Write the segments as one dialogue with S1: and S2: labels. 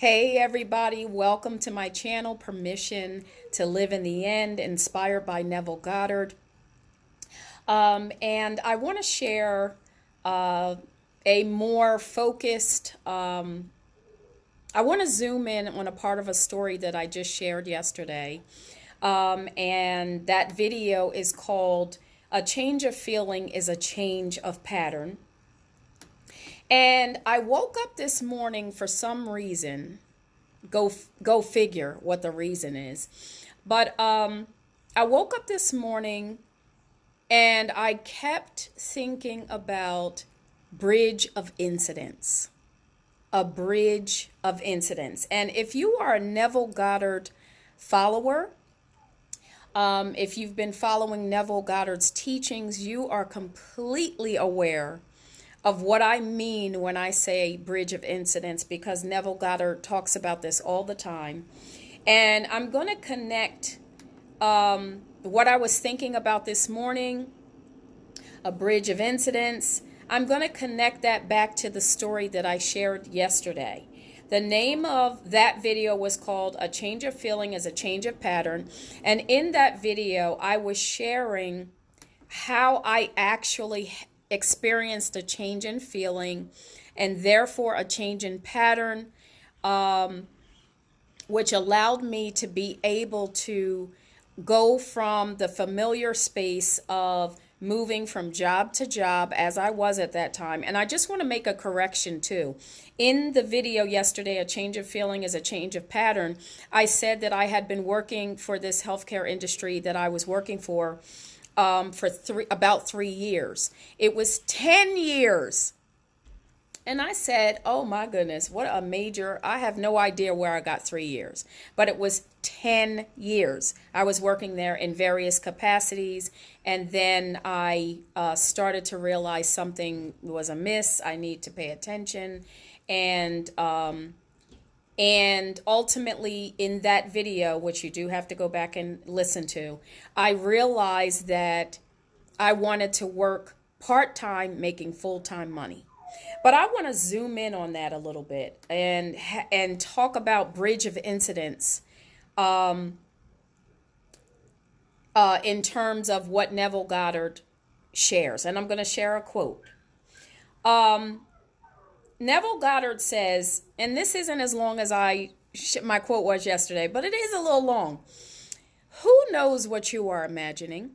S1: Hey everybody, welcome to my channel, Permission to Live in the End, inspired by Neville Goddard. And I want to share a more focused, I want to zoom in on a part of a story that I just shared yesterday. And that video is called A Change of Feeling is a Change of Pattern. And I woke up this morning for some reason. Go figure what the reason is. But I woke up this morning and I kept thinking about bridge of incidents. A bridge of incidents. And if you are a Neville Goddard follower, if you've been following Neville Goddard's teachings, you are completely aware of what I mean when I say bridge of incidents, because Neville Goddard talks about this all the time. And I'm going to connect what I was thinking about this morning, a bridge of incidents. I'm going to connect that back to the story that I shared yesterday. The name of that video was called A Change of Feeling is a Change of Pattern. And in that video, I was sharing how I actually experienced a change in feeling and therefore a change in pattern, which allowed me to be able to go from the familiar space of moving from job to job as I was at that time. And I just want to make a correction too. In the video yesterday, A Change of Feeling is a Change of Pattern, I said that I had been working for this healthcare industry that I was working for about 3 years. It was 10 years. And I said, oh my goodness, what a major, I have no idea where I got 3 years, but it was 10 years. I was working there in various capacities. And then I started to realize something was amiss. I need to pay attention. And ultimately, in that video, which you do have to go back and listen to, I realized that I wanted to work part-time, making full-time money. But I want to zoom in on that a little bit and talk about bridge of incidents in terms of what Neville Goddard shares. And I'm going to share a quote. Neville Goddard says, and this isn't as long as my quote was yesterday, but it is a little long. Who knows what you are imagining?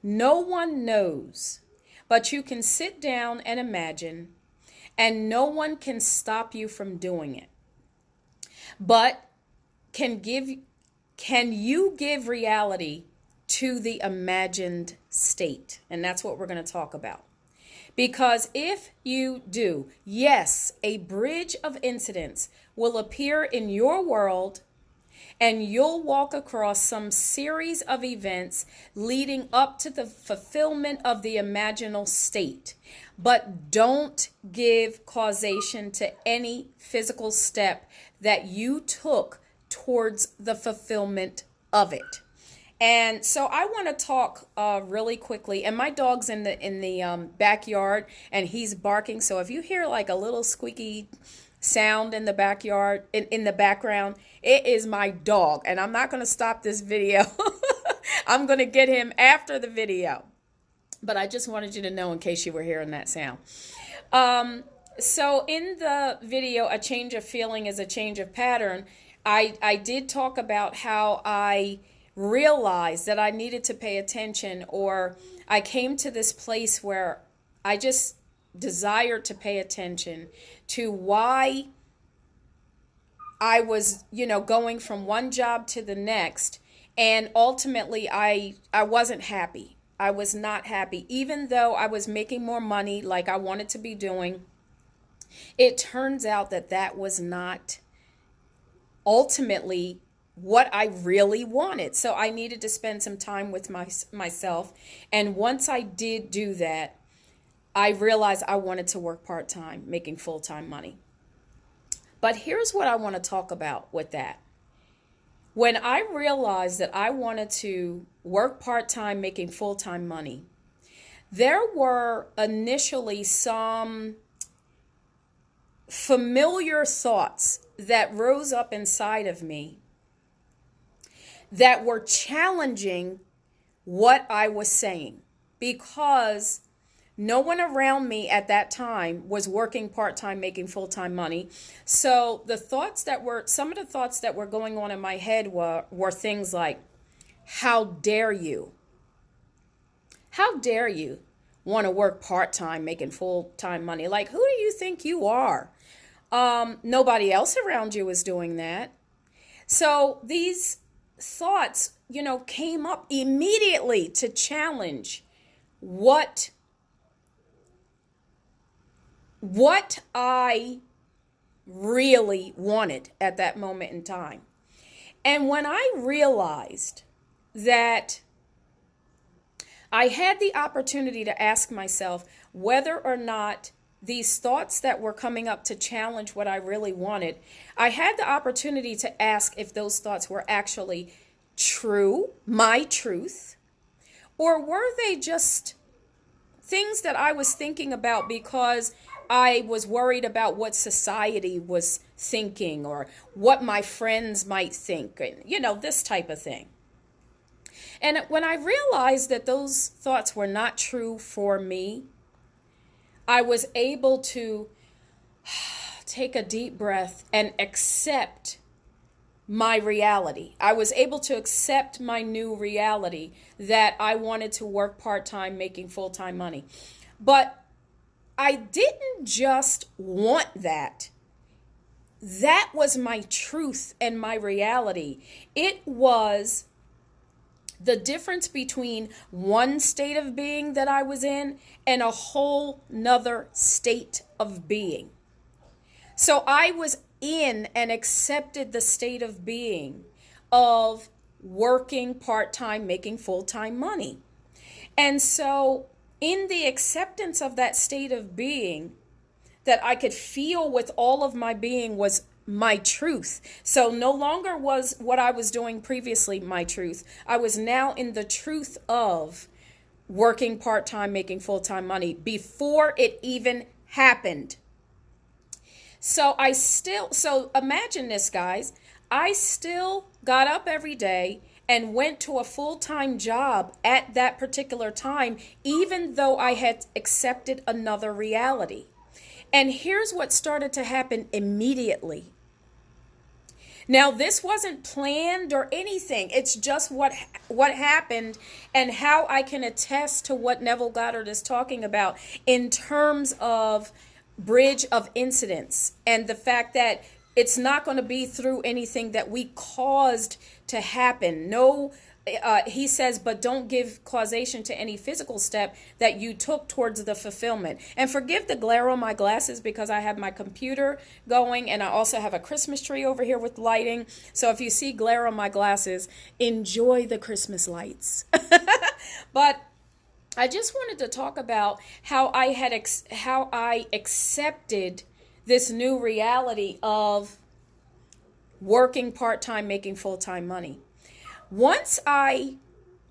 S1: No one knows, but you can sit down and imagine, and no one can stop you from doing it. But can you give reality to the imagined state? And that's what we're going to talk about. Because if you do, yes, a bridge of incidents will appear in your world, and you'll walk across some series of events leading up to the fulfillment of the imaginal state. But don't give causation to any physical step that you took towards the fulfillment of it. And so I want to talk really quickly. And my dog's in the backyard, and he's barking. So if you hear like a little squeaky sound in the backyard, in the background, it is my dog. And I'm not going to stop this video. I'm going to get him after the video. But I just wanted you to know in case you were hearing that sound. So in the video, A Change of Feeling is a Change of Pattern, I did talk about how I realized that I needed to pay attention, or I came to this place where I just desired to pay attention to why I was, going from one job to the next. And ultimately, I wasn't happy. I was not happy. Even though I was making more money like I wanted to be doing, it turns out that that was not ultimately what I really wanted. So I needed to spend some time with myself. And once I did do that, I realized I wanted to work part-time, making full-time money. But here's what I want to talk about with that. When I realized that I wanted to work part-time, making full-time money, there were initially some familiar thoughts that rose up inside of me that were challenging what I was saying, because no one around me at that time was working part-time, making full-time money. So some of the thoughts that were going on in my head were things like, how dare you? How dare you want to work part-time, making full-time money? Like, who do you think you are? Nobody else around you is doing that. So these thoughts, came up immediately to challenge what I really wanted at that moment in time. And when I realized that I had the opportunity to ask myself whether or not these thoughts that were coming up to challenge what I really wanted, I had the opportunity to ask if those thoughts were actually true, my truth, or were they just things that I was thinking about because I was worried about what society was thinking or what my friends might think, this type of thing. And when I realized that those thoughts were not true for me, I was able to take a deep breath and accept my reality. I was able to accept my new reality that I wanted to work part-time, making full-time money. But I didn't just want that. That was my truth and my reality. It was the difference between one state of being that I was in and a whole nother state of being. So I was in and accepted the state of being of working part-time, making full-time money. And so in the acceptance of that state of being that I could feel with all of my being was my truth. So no longer was what I was doing previously my truth. I was now in the truth of working part-time, making full-time money before it even happened. So imagine this, guys. I still got up every day and went to a full-time job at that particular time, even though I had accepted another reality. And here's what started to happen immediately. Now, this wasn't planned or anything. It's just what happened and how I can attest to what Neville Goddard is talking about in terms of bridge of incidents and the fact that it's not going to be through anything that we caused to happen. No, he says, but don't give causation to any physical step that you took towards the fulfillment. And forgive the glare on my glasses because I have my computer going and I also have a Christmas tree over here with lighting. So if you see glare on my glasses, enjoy the Christmas lights. But I just wanted to talk about how I accepted this new reality of working part-time, making full-time money. Once I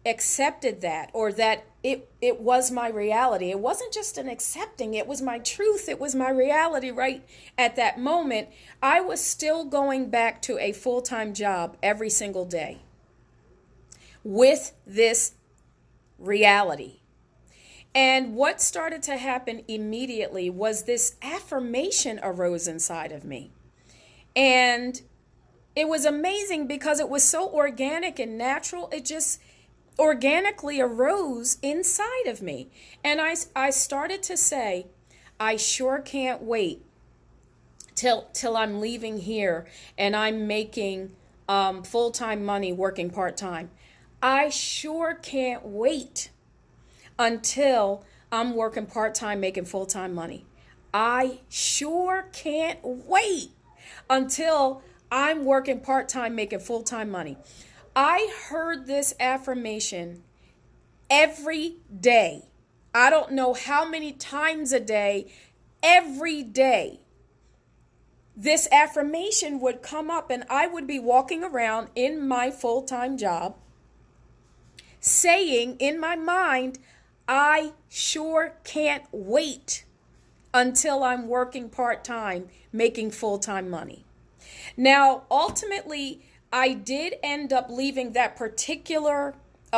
S1: accepted that, or that it was my reality, it wasn't just an accepting, it was my truth, it was my reality right at that moment, I was still going back to a full-time job every single day with this reality. And what started to happen immediately was this affirmation arose inside of me. And it was amazing because it was so organic and natural. It just organically arose inside of me. And I started to say, I sure can't wait till I'm leaving here and I'm making full-time money working part-time. I sure can't wait until I'm working part-time, making full-time money. I sure can't wait until I'm working part-time, making full-time money. I heard this affirmation every day. I don't know how many times a day, every day. This affirmation would come up and I would be walking around in my full-time job saying in my mind, I sure can't wait until I'm working part-time, making full-time money. Now, ultimately, I did end up leaving that particular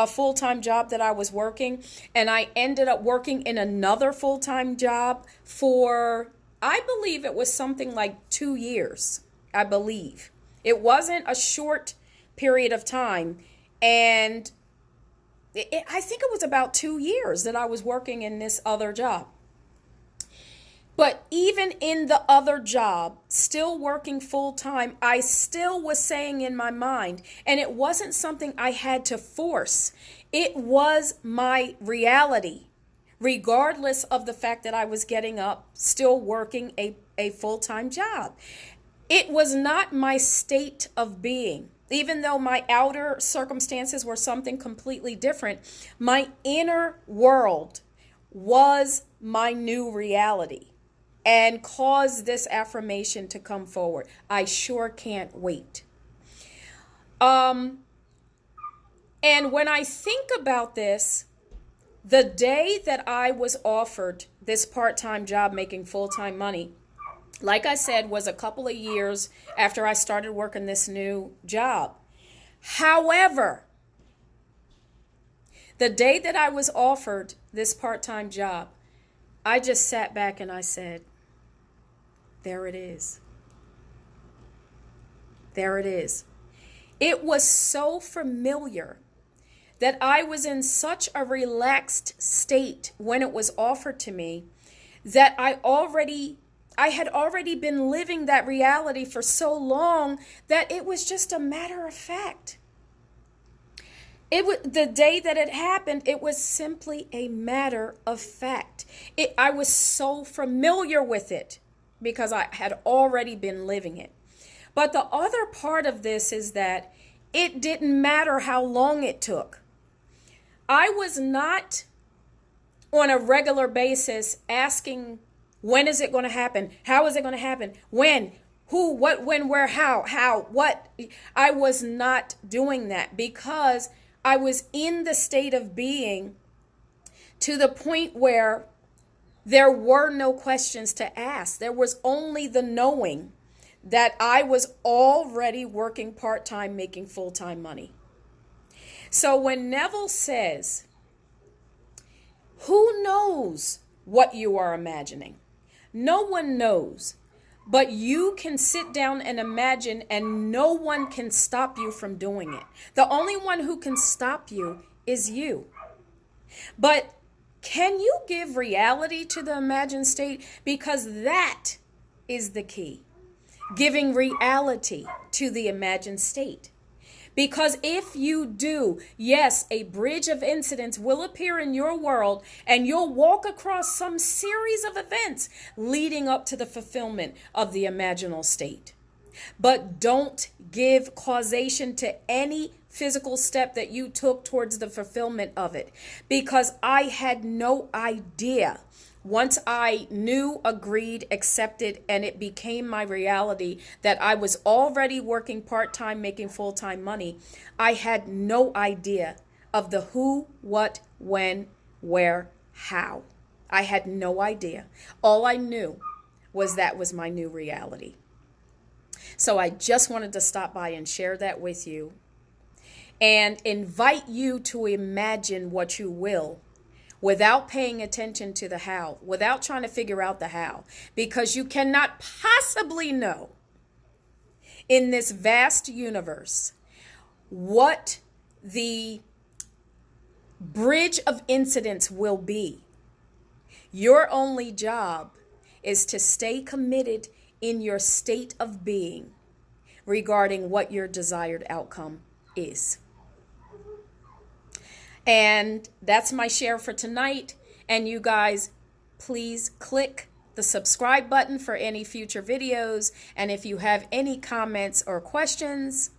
S1: full-time job that I was working, and I ended up working in another full-time job for, I believe it was something like 2 years, I believe. It wasn't a short period of time, and I think it was about 2 years that I was working in this other job. But even in the other job, still working full time, I still was saying in my mind, and it wasn't something I had to force. It was my reality, regardless of the fact that I was getting up, still working a full-time job. It was not my state of being. Even though my outer circumstances were something completely different, my inner world was my new reality and caused this affirmation to come forward. I sure can't wait. And when I think about this, the day that I was offered this part-time job making full-time money, like I said, was a couple of years after I started working this new job. However, the day that I was offered this part-time job, I just sat back and I said, there it is. There it is. It was so familiar that I was in such a relaxed state when it was offered to me that I had already been living that reality for so long that it was just a matter of fact. The day that it happened, it was simply a matter of fact. I was so familiar with it because I had already been living it. But the other part of this is that it didn't matter how long it took. I was not on a regular basis asking, when is it going to happen? How is it going to happen? When? Who? What? When? Where? How? What? I was not doing that because I was in the state of being to the point where there were no questions to ask. There was only the knowing that I was already working part-time, making full-time money. So when Neville says, who knows what you are imagining? No one knows, but you can sit down and imagine and no one can stop you from doing it. The only one who can stop you is you. But can you give reality to the imagined state? Because that is the key. Giving reality to the imagined state. Because if you do, yes, a bridge of incidents will appear in your world and you'll walk across some series of events leading up to the fulfillment of the imaginal state. But don't give causation to any physical step that you took towards the fulfillment of it, because I had no idea. Once I knew, agreed, accepted, and it became my reality that I was already working part-time, making full-time money, I had no idea of the who, what, when, where, how. I had no idea. All I knew was that was my new reality. So I just wanted to stop by and share that with you and invite you to imagine what you will without paying attention to the how, without trying to figure out the how, because you cannot possibly know in this vast universe what the bridge of incidents will be. Your only job is to stay committed in your state of being regarding what your desired outcome is. And that's my share for tonight. And you guys, please click the subscribe button for any future videos. And if you have any comments or questions,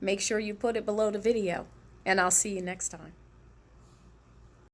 S1: make sure you put it below the video. And I'll see you next time.